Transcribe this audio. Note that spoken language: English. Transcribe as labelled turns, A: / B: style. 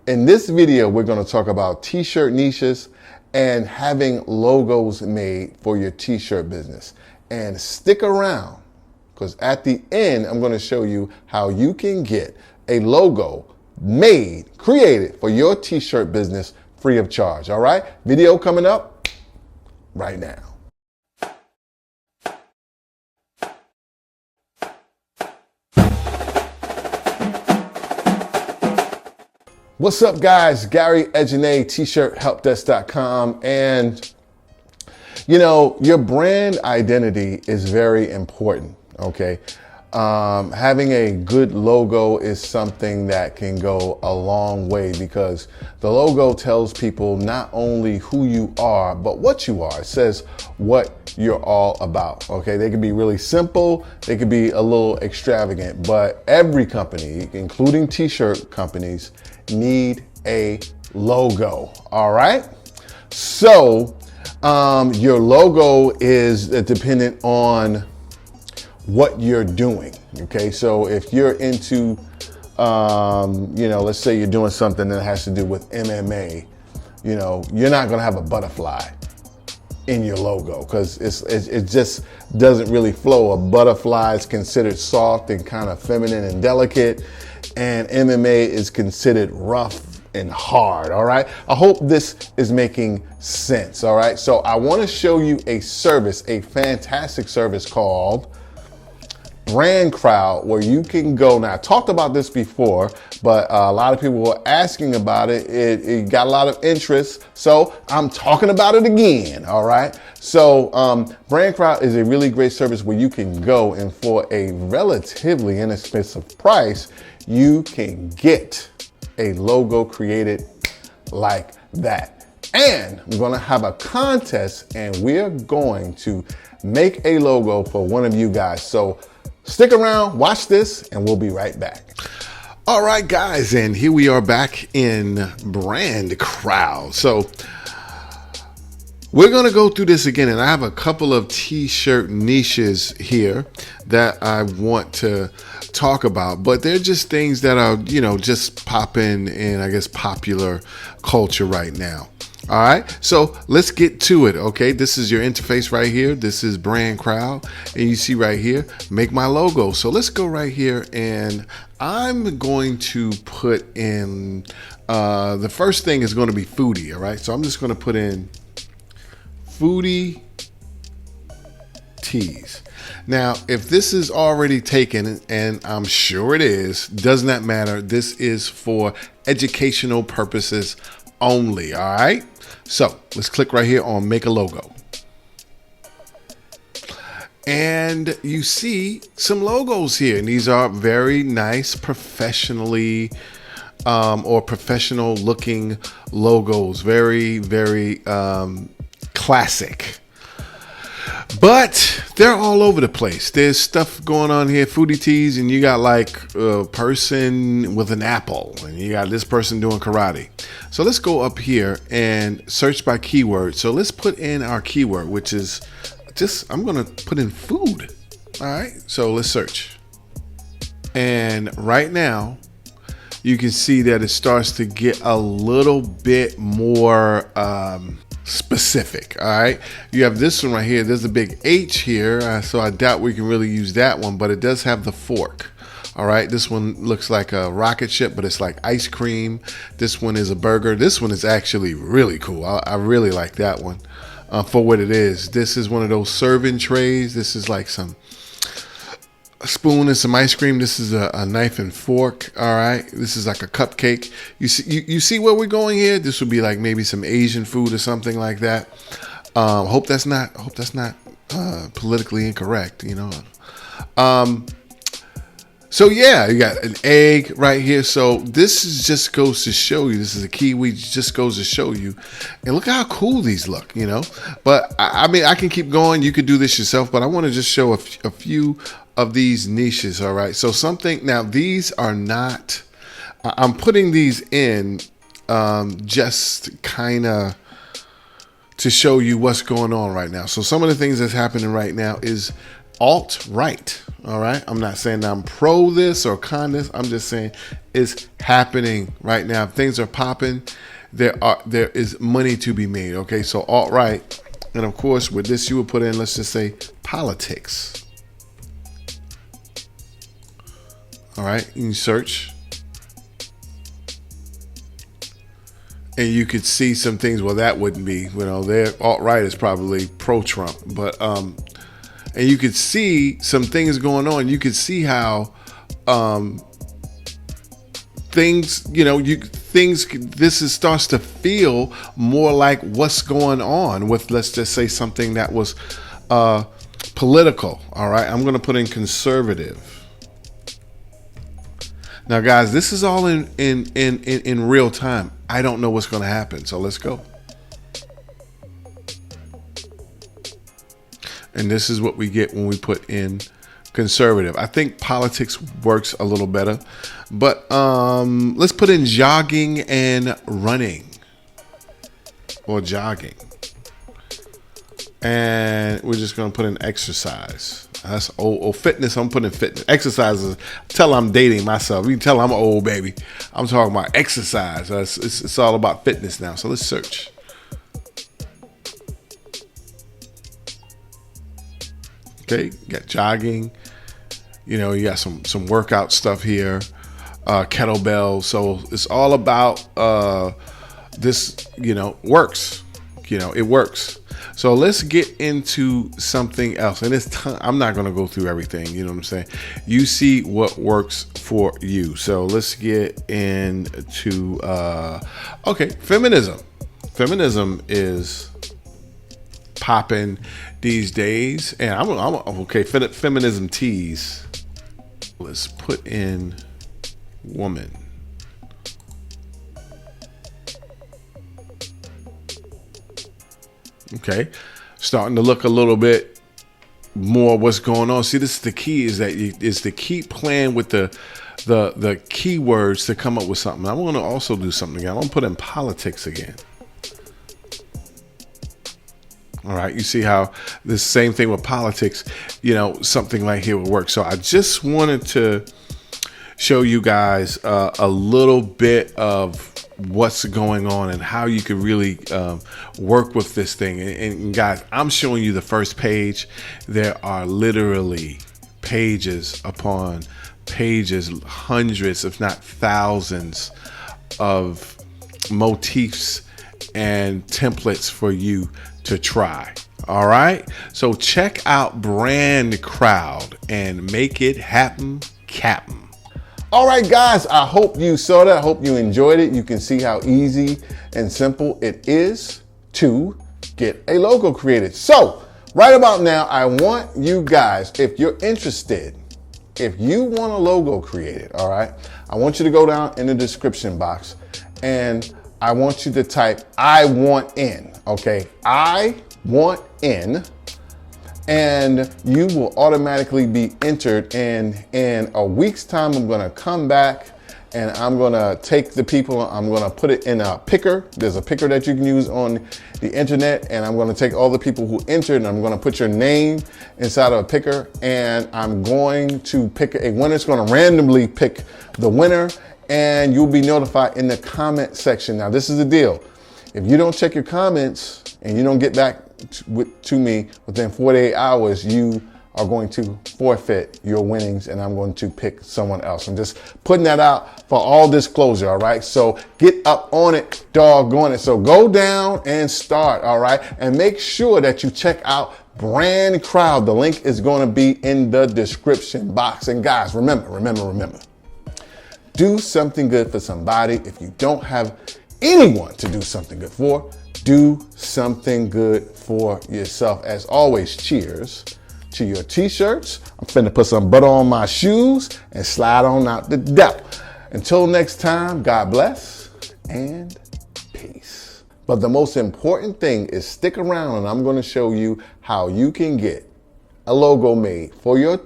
A: In this video, we're going to talk about t-shirt niches and having logos made for your t-shirt business. And stick around, because at the end, I'm going to show you how you can get a logo made, created for your t-shirt business free of charge. All right, video coming up right now. What's up, guys? Gary Ejene, t-shirthelpdesk.com. And you know, your brand identity is very important. Okay. Having a good logo is something that can go a long way, because the logo tells people not only who you are, but what you are. It says what you're all about. Okay. They can be really simple. They could be a little extravagant, but every company, including t-shirt companies, need a logo. All right. So your logo is dependent on what you're doing. Okay. So if you're into, let's say you're doing something that has to do with MMA, you're not going to have a butterfly in your logo, because it just doesn't really flow. A butterfly is considered soft and kind of feminine and delicate, and MMA is considered rough and hard. All right. I hope this is making sense. All right. So I want to show you a service, a fantastic service called Brand Crowd, where you can go. Now, I talked about this before, but a lot of people were asking about it. It got a lot of interest, so I'm talking about it again. All right. So Brand Crowd is a really great service where you can go, and for a relatively inexpensive price, you can get a logo created like that. And we're going to have a contest, and we're going to make a logo for one of you guys. So stick around, watch this, and we'll be right back. All right, guys, and here we are back in Brand Crowd. So we're going to go through this again, and I have a couple of t-shirt niches here that I want to talk about, but they're just things that are, just popping in, I guess, popular culture right now. All right, so let's get to it. Okay, this is your interface right here. This is Brand Crowd, and you see right here, make my logo. So let's go right here, and I'm going to put in, the first thing is going to be foodie. All right, so I'm just going to put in foodie tees. Now, if this is already taken, and I'm sure it is, does not matter. This is for educational purposes only. All right. So let's click right here on make a logo. And you see some logos here, and these are very nice, professionally or professional looking logos. Very, very classic. But they're all over the place. There's stuff going on here, foodie tees, and you got like a person with an apple, and you got this person doing karate. So let's go up here and search by keyword. So let's put in our keyword, which is I'm going to put in food. All right. So let's search. And right now you can see that it starts to get a little bit more, specific. All right, you have this one right here. There's a big H here, so I doubt we can really use that one, but it does have the fork. All right, this one looks like a rocket ship, but it's like ice cream. This one is a burger. This one is actually really cool. I really like that one for what it is. This is one of those serving trays. This is like a spoon and some ice cream. This is a knife and fork. All right, this is like a cupcake. You see where we're going here. This would be like maybe some Asian food or something like that. Hope that's not politically incorrect. So yeah, you got an egg right here. So this just goes to show you. This is a kiwi. Just goes to show you, and look how cool these look. But I mean, I can keep going. You could do this yourself, but I want to just show a few of these niches. All right. So now these are not, I'm putting these in just kind of to show you what's going on right now. So some of the things that's happening right now is alt-right. All right. I'm not saying I'm pro this or con this. I'm just saying it's happening right now. Things are popping. There is money to be made. Okay. So alt-right. And of course, with this, you would put in, let's just say, politics. All right. You can search. And you could see some things. Well, that wouldn't be, you know, their alt-right is probably pro-Trump. But, and you could see some things going on. You could see how things, you know, this starts to feel more like what's going on with, let's just say, something that was political. All right, I'm going to put in conservative. Now, guys, this is all in real time. I don't know what's going to happen, so let's go. And this is what we get when we put in conservative. I think politics works a little better, but let's put in jogging and running, or jogging. And we're just going to put in exercise. That's old fitness. I'm putting in fitness. Exercises. Tell I'm dating myself. You can tell I'm old, baby. I'm talking about exercise. It's all about fitness now. So let's search. Okay, you got jogging. You know, you got some workout stuff here. Kettlebell. So it's all about this. You know, works. You know, it works. So let's get into something else. And I'm not going to go through everything. You know what I'm saying? You see what works for you. So let's get into, okay, feminism. Feminism is popping these days. And I'm okay, feminism tees. Let's put in woman. Okay, starting to look a little bit more what's going on. See, this is the key, is that is to keep playing with the keywords to come up with something. I want to also do something again. I want to put in politics again. All right, you see how the same thing with politics, you know, something like here will work. So I just wanted to show you guys a little bit of what's going on and how you can really work with this thing. And guys, I'm showing you the first page. There are literally pages upon pages, hundreds, if not thousands, of motifs and templates for you to try. All right. So check out Brand Crowd and make it happen, Captain. All right, guys, I hope you saw that. I hope you enjoyed it. You can see how easy and simple it is to get a logo created. So right about now, I want you guys, if you're interested, if you want a logo created, all right, I want you to go down in the description box and I want you to type I want in, okay? I want in. And you will automatically be entered. And in a week's time, I'm going to come back and I'm going to take the people, I'm going to put it in a picker. There's a picker that you can use on the internet. And I'm going to take all the people who entered and I'm going to put your name inside of a picker. And I'm going to pick a winner. It's going to randomly pick the winner and you'll be notified in the comment section. Now, this is the deal. If you don't check your comments and you don't get back to me within 48 hours, you are going to forfeit your winnings and I'm going to pick someone else. I'm just putting that out for all disclosure, all right? So get up on it, doggone it. So go down and start, all right? And make sure that you check out Brand Crowd. The link is going to be in the description box. And guys, remember, do something good for somebody. If you don't have anyone to do something good for, do something good for yourself. As always, cheers to your t-shirts. I'm finna put some butter on my shoes and slide on out the devil. Until next time, God bless and peace. But the most important thing is stick around and I'm gonna show you how you can get a logo made for your